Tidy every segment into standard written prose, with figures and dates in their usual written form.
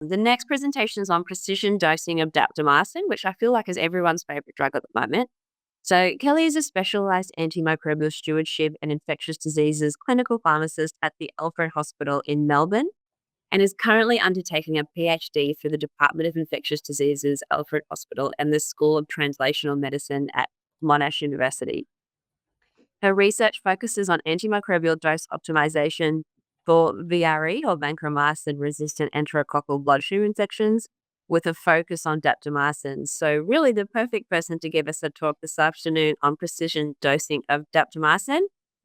The next presentation is on precision dosing of daptomycin, which I feel like is everyone's favorite drug at the moment. So, Kelly is a specialized antimicrobial stewardship and infectious diseases clinical pharmacist at the Alfred Hospital in Melbourne and is currently undertaking a PhD through the Department of Infectious Diseases, Alfred Hospital, and the School of Translational Medicine at Monash University. Her research focuses on antimicrobial dose optimization for VRE or vancomycin resistant enterococcal bloodstream infections with a focus on daptomycin. So, really, the perfect person to give us a talk this afternoon on precision dosing of daptomycin.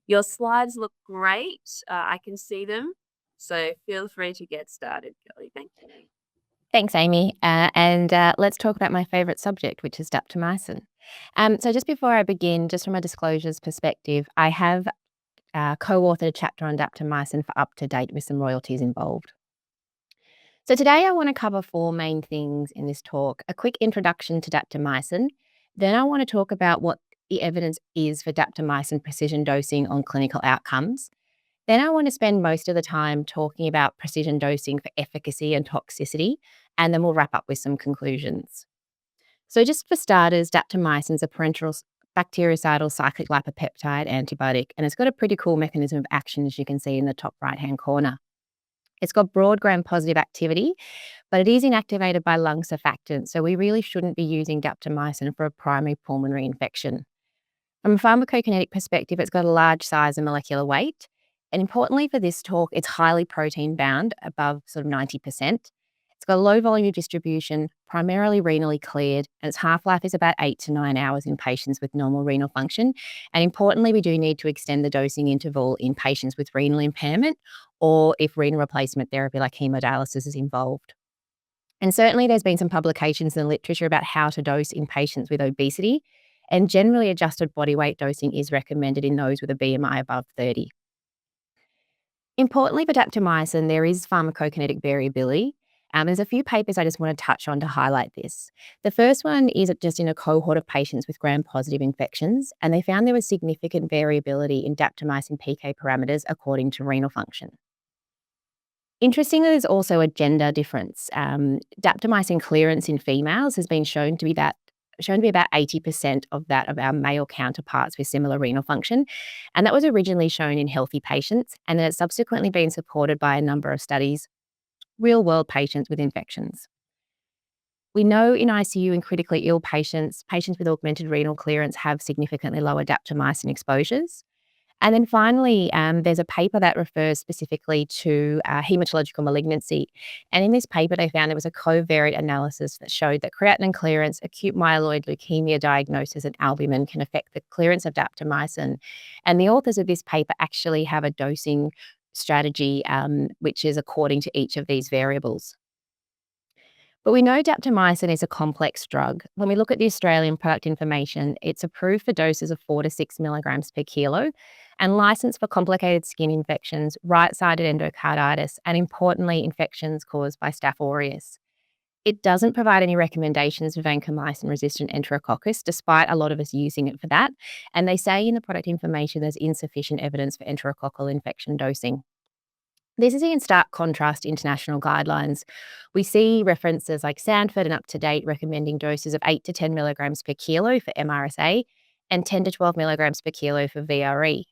Your slides look great. I can see them. So, feel free to get started, Kelly. Thank you. Thanks, Amy. Let's talk about my favourite subject, which is daptomycin. So just before I begin, just from a disclosures perspective, I have co-authored a chapter on daptomycin for Up to Date with some royalties involved. So today I want to cover four main things in this talk: a quick introduction to daptomycin, then I want to talk about what the evidence is for daptomycin precision dosing on clinical outcomes. Then I want to spend most of the time talking about precision dosing for efficacy and toxicity, and then we'll wrap up with some conclusions. So just for starters, daptomycin is a parenteral bactericidal cyclic lipopeptide antibiotic, and it's got a pretty cool mechanism of action, as you can see in the top right-hand corner. It's got broad gram-positive activity, but it is inactivated by lung surfactants, so we really shouldn't be using daptomycin for a primary pulmonary infection. From a pharmacokinetic perspective, it's got a large size and molecular weight. And importantly for this talk, it's highly protein bound, above sort of 90%. It's got a low volume of distribution, primarily renally cleared, and its half-life is about 8 to 9 hours in patients with normal renal function. And importantly, we do need to extend the dosing interval in patients with renal impairment or if renal replacement therapy like hemodialysis is involved. And certainly there's been some publications in the literature about how to dose in patients with obesity, and generally adjusted body weight dosing is recommended in those with a BMI above 30. Importantly for daptomycin, there is pharmacokinetic variability. There's a few papers I just want to touch on to highlight this. The first one is just in a cohort of patients with gram-positive infections, and they found there was significant variability in daptomycin PK parameters according to renal function. Interestingly, there's also a gender difference. Daptomycin clearance in females has been shown to be about 80% of that of our male counterparts with similar renal function. And that was originally shown in healthy patients, and then it's subsequently been supported by a number of studies, real-world patients with infections. We know in ICU and critically ill patients with augmented renal clearance have significantly lower daptomycin exposures. And then finally, there's a paper that refers specifically to hematological malignancy. And in this paper, they found there was a covariate analysis that showed that creatinine clearance, acute myeloid leukemia diagnosis, and albumin can affect the clearance of daptomycin. And the authors of this paper actually have a dosing strategy which is according to each of these variables. But we know daptomycin is a complex drug. When we look at the Australian product information, it's approved for doses of 4 to 6 milligrams per kilo and licensed for complicated skin infections, right-sided endocarditis, and importantly, infections caused by Staph aureus. It doesn't provide any recommendations for vancomycin-resistant enterococcus, despite a lot of us using it for that. And they say in the product information there's insufficient evidence for enterococcal infection dosing. This is in stark contrast to international guidelines. We see references like Sanford and Up to Date recommending doses of 8 to 10 milligrams per kilo for MRSA and 10 to 12 milligrams per kilo for VRE.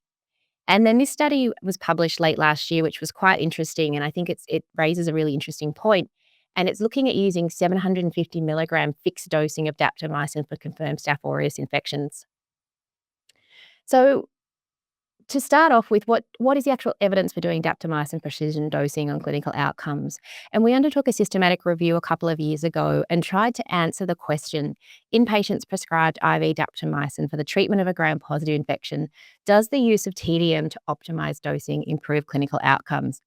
And then this study was published late last year, which was quite interesting, and I think it raises a really interesting point. And it's looking at using 750 milligram fixed dosing of daptomycin for confirmed Staph aureus infections. So to start off with, what is the actual evidence for doing daptomycin precision dosing on clinical outcomes? And we undertook a systematic review a couple of years ago and tried to answer the question, in patients prescribed IV daptomycin for the treatment of a gram-positive infection, does the use of TDM to optimize dosing improve clinical outcomes?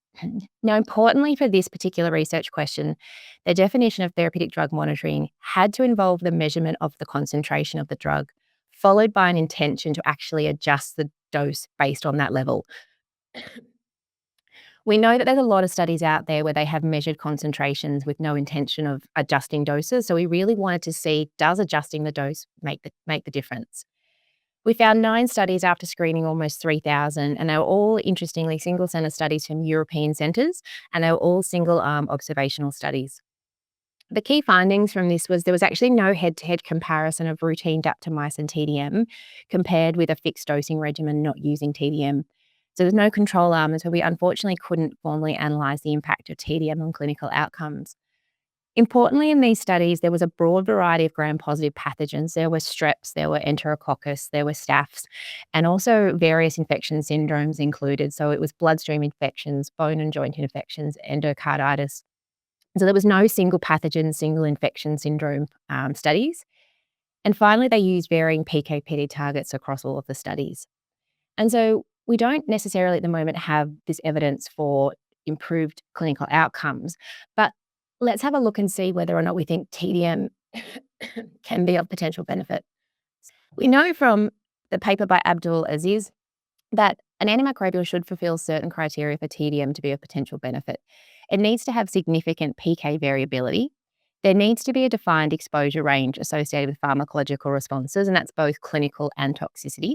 Now, importantly for this particular research question, the definition of therapeutic drug monitoring had to involve the measurement of the concentration of the drug, followed by an intention to actually adjust the dose based on that level. We know that there's a lot of studies out there where they have measured concentrations with no intention of adjusting doses. So we really wanted to see, does adjusting the dose make the difference? We found 9 studies after screening almost 3,000, and they were all, interestingly, single-centre studies from European centres, and they were all single-arm observational studies. The key findings from this was there was actually no head-to-head comparison of routine daptomycin TDM compared with a fixed dosing regimen not using TDM. So there's no control arm, and so we unfortunately couldn't formally analyse the impact of TDM on clinical outcomes. Importantly, in these studies, there was a broad variety of gram-positive pathogens. There were streps, there were enterococcus, there were staphs, and also various infection syndromes included. So it was bloodstream infections, bone and joint infections, endocarditis. So there was no single pathogen, single infection syndrome studies. And finally, they used varying PK/PD targets across all of the studies. And so we don't necessarily at the moment have this evidence for improved clinical outcomes, but let's have a look and see whether or not we think TDM can be of potential benefit. We know from the paper by Abdul Aziz that an antimicrobial should fulfill certain criteria for TDM to be of potential benefit. It needs to have significant PK variability. There needs to be a defined exposure range associated with pharmacological responses, and that's both clinical and toxicity.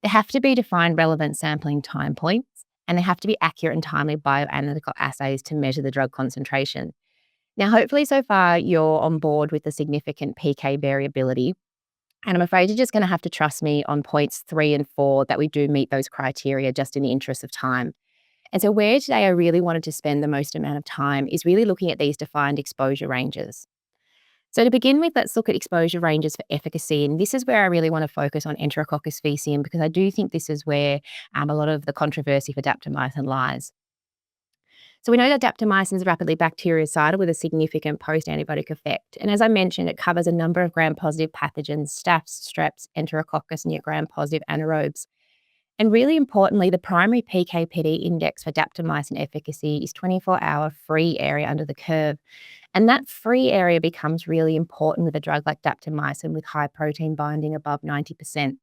There have to be defined relevant sampling time points, and there have to be accurate and timely bioanalytical assays to measure the drug concentration. Now, hopefully, so far, you're on board with the significant PK variability. And I'm afraid you're just going to have to trust me on points 3 and 4 that we do meet those criteria just in the interest of time. And so, where today I really wanted to spend the most amount of time is really looking at these defined exposure ranges. So, to begin with, let's look at exposure ranges for efficacy. And this is where I really want to focus on Enterococcus faecium because I do think this is where a lot of the controversy for daptomycin lies. So we know that daptomycin is rapidly bactericidal with a significant post-antibiotic effect. And as I mentioned, it covers a number of gram-positive pathogens, staphs, streps, enterococcus, and your gram-positive anaerobes. And really importantly, the primary PK/PD index for daptomycin efficacy is 24-hour free area under the curve. And that free area becomes really important with a drug like daptomycin with high protein binding above 90%.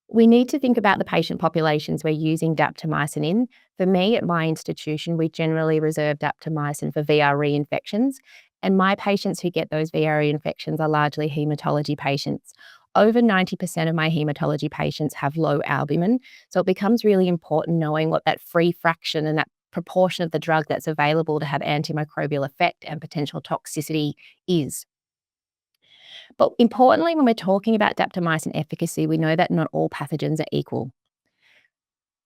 We need to think about the patient populations we're using daptomycin in. For me, at my institution, we generally reserve daptomycin for VRE infections, and my patients who get those VRE infections are largely haematology patients. Over 90% of my haematology patients have low albumin, so it becomes really important knowing what that free fraction and that proportion of the drug that's available to have antimicrobial effect and potential toxicity is. But importantly, when we're talking about daptomycin efficacy, we know that not all pathogens are equal.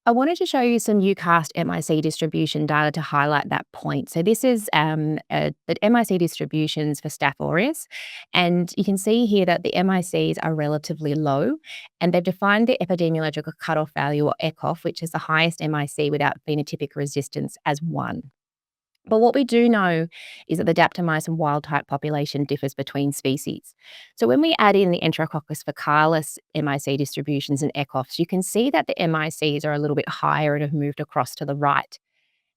I wanted to show you some UCAST MIC distribution data to highlight that point. So this is the MIC distributions for Staph aureus, and you can see here that the MICs are relatively low, and they've defined the epidemiological cutoff value, or ECOF, which is the highest MIC without phenotypic resistance, as 1. But what we do know is that the daptomycin wild-type population differs between species. So when we add in the Enterococcus faecalis MIC distributions and ECOFs, you can see that the MICs are a little bit higher and have moved across to the right.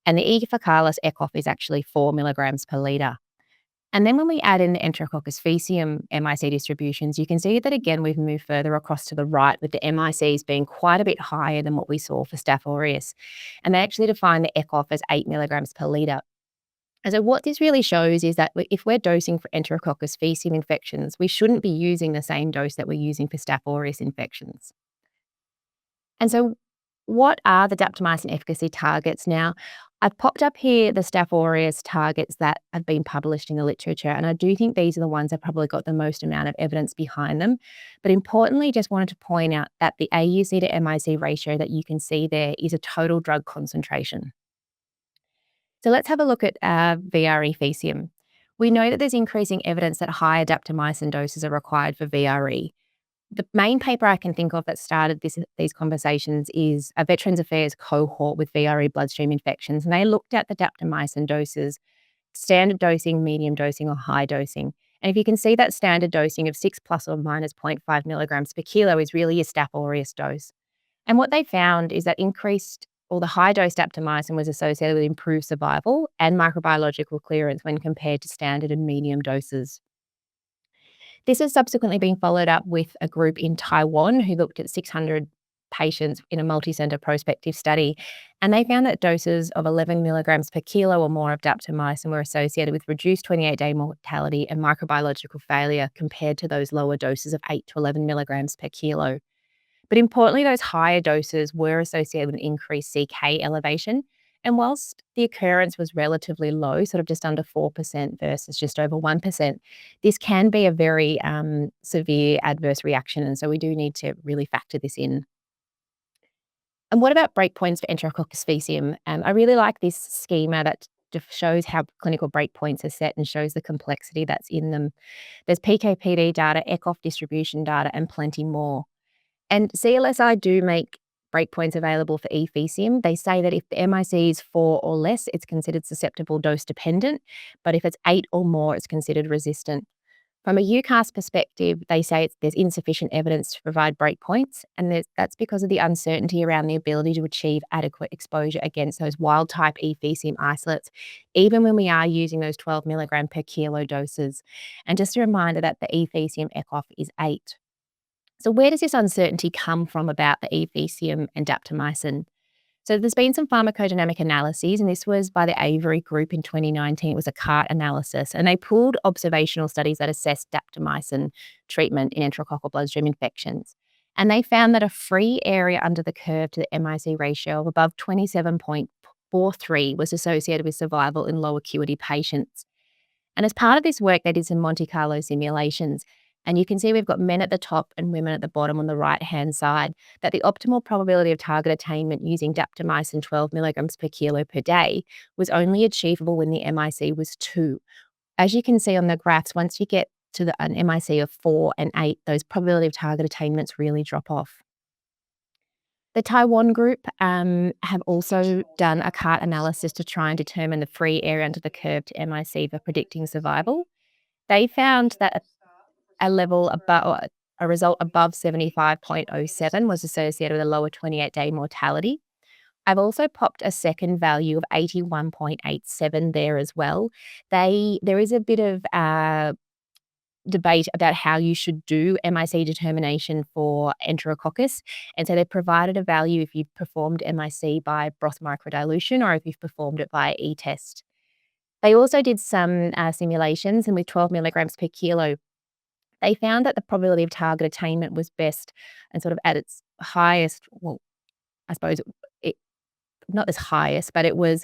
And the E. faecalis ECOF is actually 4 milligrams per litre. And then when we add in the Enterococcus faecium MIC distributions, you can see that again we've moved further across to the right with the MICs being quite a bit higher than what we saw for Staph aureus. And they actually define the ECOF as 8 milligrams per litre. And so what this really shows is that if we're dosing for Enterococcus faecium infections, we shouldn't be using the same dose that we're using for Staph aureus infections. And so what are the daptomycin efficacy targets? Now, I've popped up here the Staph aureus targets that have been published in the literature, and I do think these are the ones that probably got the most amount of evidence behind them. But importantly, just wanted to point out that the AUC to MIC ratio that you can see there is a total drug concentration. So let's have a look at VRE faecium. We know that there's increasing evidence that higher daptomycin doses are required for VRE. The main paper I can think of that started these conversations is a Veterans Affairs cohort with VRE bloodstream infections, and they looked at the daptomycin doses, standard dosing, medium dosing, or high dosing. And if you can see that standard dosing of 6 plus or minus 0.5 milligrams per kilo is really a Staph aureus dose. And what they found is that the high-dose daptomycin was associated with improved survival and microbiological clearance when compared to standard and medium doses. This has subsequently been followed up with a group in Taiwan who looked at 600 patients in a multi-center prospective study, and they found that doses of 11 milligrams per kilo or more of daptomycin were associated with reduced 28-day mortality and microbiological failure compared to those lower doses of 8 to 11 milligrams per kilo. But importantly, those higher doses were associated with an increased CK elevation, And whilst the occurrence was relatively low, sort of just under 4% versus just over 1%, this can be a very severe adverse reaction. And so we do need to really factor this in. And what about breakpoints for Enterococcus faecium? I really like this schema that shows how clinical breakpoints are set and shows the complexity that's in them. There's PKPD data, ECOF distribution data, and plenty more. And CLSI do make breakpoints available for E faecium. They say that if the MIC is 4 or less, it's considered susceptible dose dependent, but if it's 8 or more, it's considered resistant. From a UCAS perspective, they say there's insufficient evidence to provide breakpoints, and that's because of the uncertainty around the ability to achieve adequate exposure against those wild-type E faecium isolates, even when we are using those 12 milligram per kilo doses. And just a reminder that the E faecium ECOF is 8. So where does this uncertainty come from about the E faecium and daptomycin? So there's been some pharmacodynamic analyses, and this was by the Avery group in 2019. It was a CART analysis, and they pooled observational studies that assessed daptomycin treatment in enterococcal bloodstream infections. And they found that a free area under the curve to the MIC ratio of above 27.43 was associated with survival in low acuity patients. And as part of this work, they did some Monte Carlo simulations. And you can see we've got men at the top and women at the bottom on the right-hand side, that the optimal probability of target attainment using daptomycin 12 milligrams per kilo per day was only achievable when the MIC was 2. As you can see on the graphs, once you get to an MIC of 4 and 8, those probability of target attainments really drop off. The Taiwan group have also done a CART analysis to try and determine the free area under the curve to MIC for predicting survival. They found that a level above a result above 75.07 was associated with a lower 28-day mortality. I've also popped a second value of 81.87 there as well. There is a bit of debate about how you should do MIC determination for Enterococcus. And so they provided a value if you've performed MIC by broth microdilution or if you've performed it by e-test. They also did some simulations, and with 12 milligrams per kilo, they found that the probability of target attainment was best and sort of at its highest. Well, I suppose it not as highest, but it was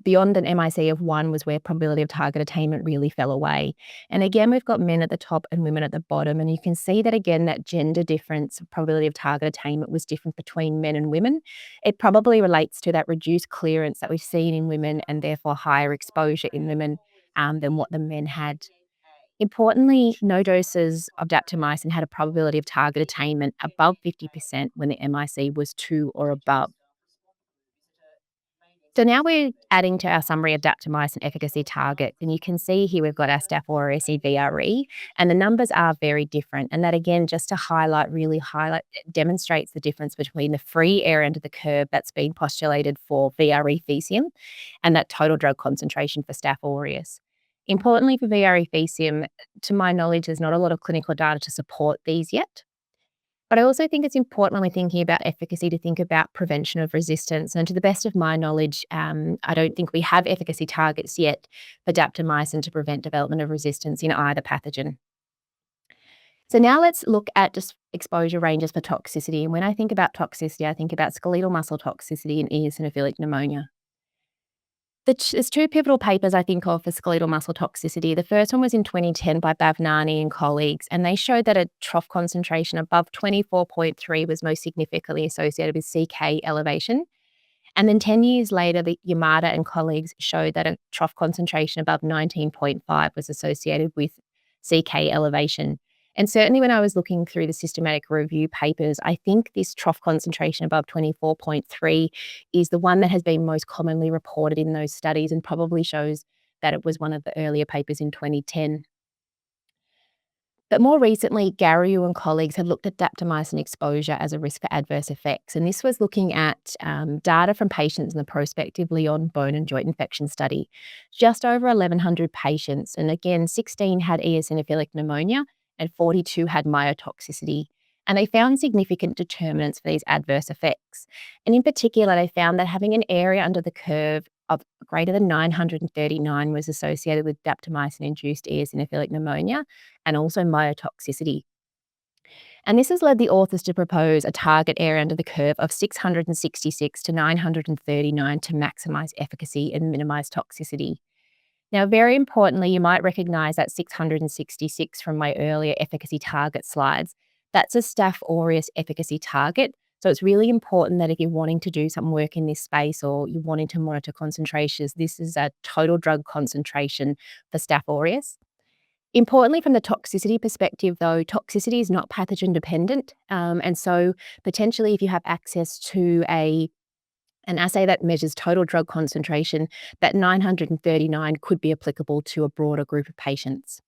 beyond an MIC of 1 was where probability of target attainment really fell away. And again, we've got men at the top and women at the bottom. And you can see that again, that gender difference of probability of target attainment was different between men and women. It probably relates to that reduced clearance that we've seen in women and therefore higher exposure in women than what the men had. Importantly, no doses of daptomycin had a probability of target attainment above 50% when the MIC was 2 or above. So now we're adding to our summary of daptomycin efficacy targets, and you can see here we've got our Staph aureus VRE, and the numbers are very different. And that again, just to really highlight, demonstrates the difference between the free area under the curve that's been postulated for VRE faecium and that total drug concentration for Staph aureus. Importantly for VRE faecium, to my knowledge, there's not a lot of clinical data to support these yet. But I also think it's important when we're thinking about efficacy to think about prevention of resistance. And to the best of my knowledge, I don't think we have efficacy targets yet for daptomycin to prevent development of resistance in either pathogen. So now let's look at just exposure ranges for toxicity. And when I think about toxicity, I think about skeletal muscle toxicity and eosinophilic pneumonia. There's 2 pivotal papers I think of for skeletal muscle toxicity. The first one was in 2010 by Bhavnani and colleagues, and they showed that a trough concentration above 24.3 was most significantly associated with CK elevation. And then 10 years later, the Yamada and colleagues showed that a trough concentration above 19.5 was associated with CK elevation. And certainly when I was looking through the systematic review papers, I think this trough concentration above 24.3 is the one that has been most commonly reported in those studies and probably shows that it was one of the earlier papers in 2010. But more recently, Garriou and colleagues have looked at daptomycin exposure as a risk for adverse effects. And this was looking at data from patients in the prospective Lyon bone and joint infection study. Just over 1,100 patients. And again, 16 had eosinophilic pneumonia and 42 had myotoxicity. And they found significant determinants for these adverse effects. And in particular, they found that having an area under the curve of greater than 939 was associated with daptomycin-induced eosinophilic pneumonia and also myotoxicity. And this has led the authors to propose a target area under the curve of 666 to 939 to maximize efficacy and minimize toxicity. Now, very importantly, you might recognize that 666 from my earlier efficacy target slides. That's a Staph aureus efficacy target. So it's really important that if you're wanting to do some work in this space or you're wanting to monitor concentrations, this is a total drug concentration for Staph aureus. Importantly, from the toxicity perspective, though, toxicity is not pathogen dependent. And so potentially if you have access to an assay that measures total drug concentration, that 939 could be applicable to a broader group of patients.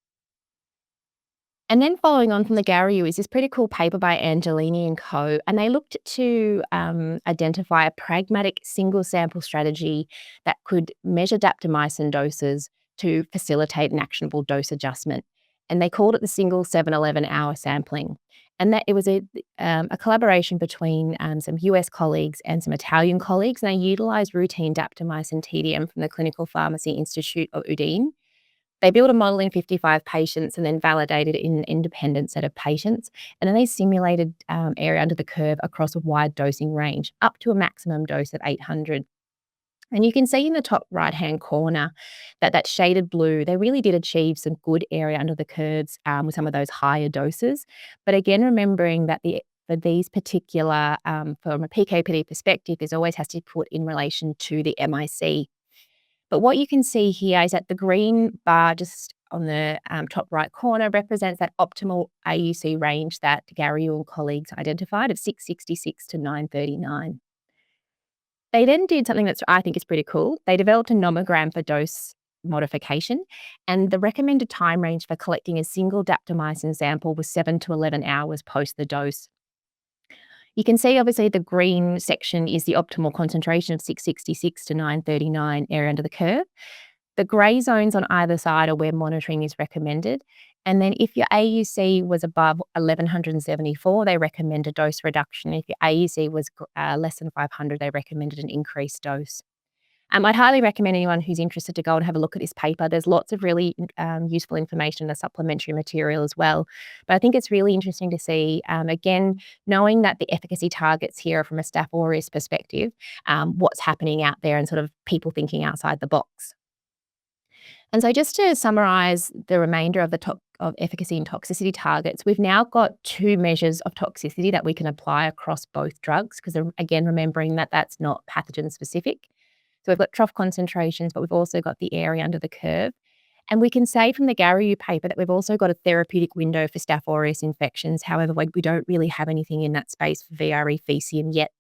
And then following on from the Garriou is this pretty cool paper by Angelini and co. And they looked to identify a pragmatic single sample strategy that could measure daptomycin doses to facilitate an actionable dose adjustment. And they called it the single 7-11-hour sampling. And that it was a collaboration between some US colleagues and some Italian colleagues. And they utilized routine daptomycin TDM from the Clinical Pharmacy Institute of Udine. They built a model in 55 patients and then validated it in an independent set of patients. And then they simulated area under the curve across a wide dosing range, up to a maximum dose of 800. And you can see in the top right-hand corner that shaded blue, they really did achieve some good area under the curves with some of those higher doses. But again, remembering that for these particular, from a PK/PD perspective, this always has to be put in relation to the MIC. But what you can see here is that the green bar just on the top right corner represents that optimal AUC range that Garriou and colleagues identified of 666 to 939. They then did something that I think is pretty cool. They developed a nomogram for dose modification, and the recommended time range for collecting a single daptomycin sample was 7 to 11 hours post the dose. You can see obviously the green section is the optimal concentration of 666 to 939 area under the curve. The grey zones on either side are where monitoring is recommended. And then if your AUC was above 1174, they recommend a dose reduction. If your AUC was less than 500, they recommended an increased dose. I'd highly recommend anyone who's interested to go and have a look at this paper. There's lots of really useful information in the supplementary material as well. But I think it's really interesting to see, again, knowing that the efficacy targets here are from a Staph aureus perspective, what's happening out there and sort of people thinking outside the box. And so just to summarise the remainder of of efficacy and toxicity targets, we've now got 2 measures of toxicity that we can apply across both drugs because, again, remembering that that's not pathogen specific. So we've got trough concentrations, but we've also got the area under the curve. And we can say from the Garriou paper that we've also got a therapeutic window for Staph aureus infections. However, we don't really have anything in that space for VRE faecium yet.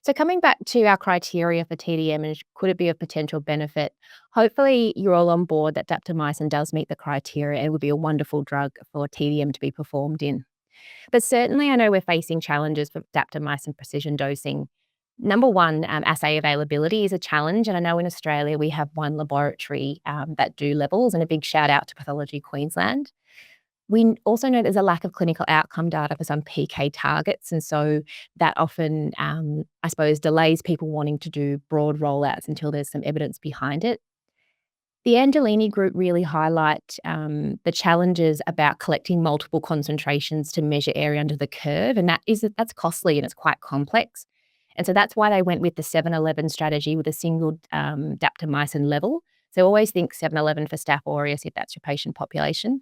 So coming back to our criteria for TDM and could it be of potential benefit, hopefully you're all on board that daptomycin does meet the criteria and would be a wonderful drug for TDM to be performed in. But certainly I know we're facing challenges for daptomycin precision dosing. Number one, assay availability is a challenge. And I know in Australia we have one laboratory that do levels, and a big shout out to Pathology Queensland. We also know there's a lack of clinical outcome data for some PK targets. And so that often, I suppose, delays people wanting to do broad rollouts until there's some evidence behind it. The Angelini group really highlight the challenges about collecting multiple concentrations to measure area under the curve. And that's costly and it's quite complex. And so that's why they went with the 7-11 strategy with a single daptomycin level. So always think 7-11 for Staph aureus if that's your patient population.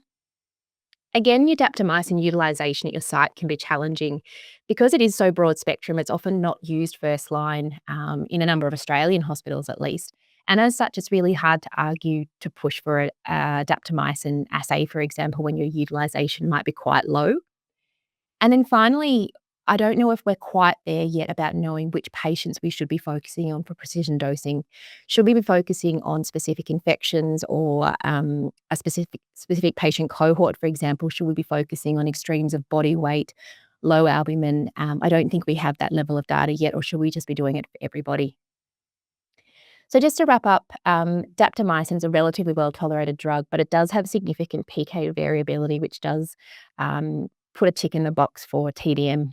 Again, your daptomycin utilisation at your site can be challenging. Because it is so broad spectrum, it's often not used first line in a number of Australian hospitals at least. And as such, it's really hard to argue to push for a daptomycin assay, for example, when your utilisation might be quite low. And then finally, I don't know if we're quite there yet about knowing which patients we should be focusing on for precision dosing. Should we be focusing on specific infections or a specific patient cohort, for example? Should we be focusing on extremes of body weight, low albumin? I don't think we have that level of data yet, or should we just be doing it for everybody? So just to wrap up, daptomycin is a relatively well-tolerated drug, but it does have significant PK variability, which does put a tick in the box for TDM.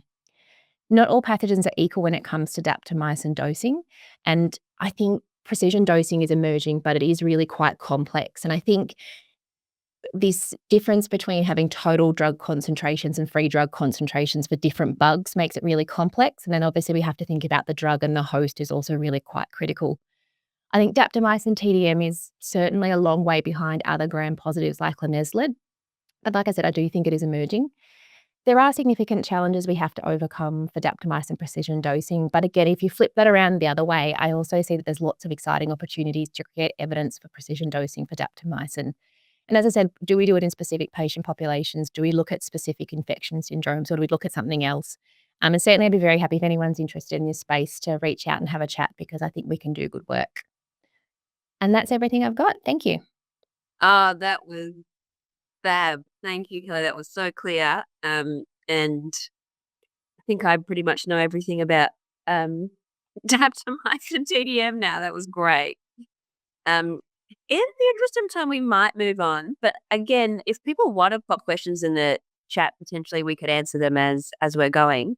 Not all pathogens are equal when it comes to daptomycin dosing. And I think precision dosing is emerging, but it is really quite complex. And I think this difference between having total drug concentrations and free drug concentrations for different bugs makes it really complex. And then obviously we have to think about the drug and the host is also really quite critical. I think daptomycin TDM is certainly a long way behind other gram-positives like linezolid. But like I said, I do think it is emerging. There are significant challenges we have to overcome for daptomycin precision dosing. But again, if you flip that around the other way, I also see that there's lots of exciting opportunities to create evidence for precision dosing for daptomycin. And as I said, do we do it in specific patient populations? Do we look at specific infection syndromes or do we look at something else? And certainly I'd be very happy if anyone's interested in this space to reach out and have a chat because I think we can do good work. And that's everything I've got. Thank you. That was fab. Thank you, Kelly. That was so clear. And I think I pretty much know everything about daptomycin TDM now. That was great. In the interest of time, we might move on. But again, if people want to pop questions in the chat, potentially we could answer them as we're going.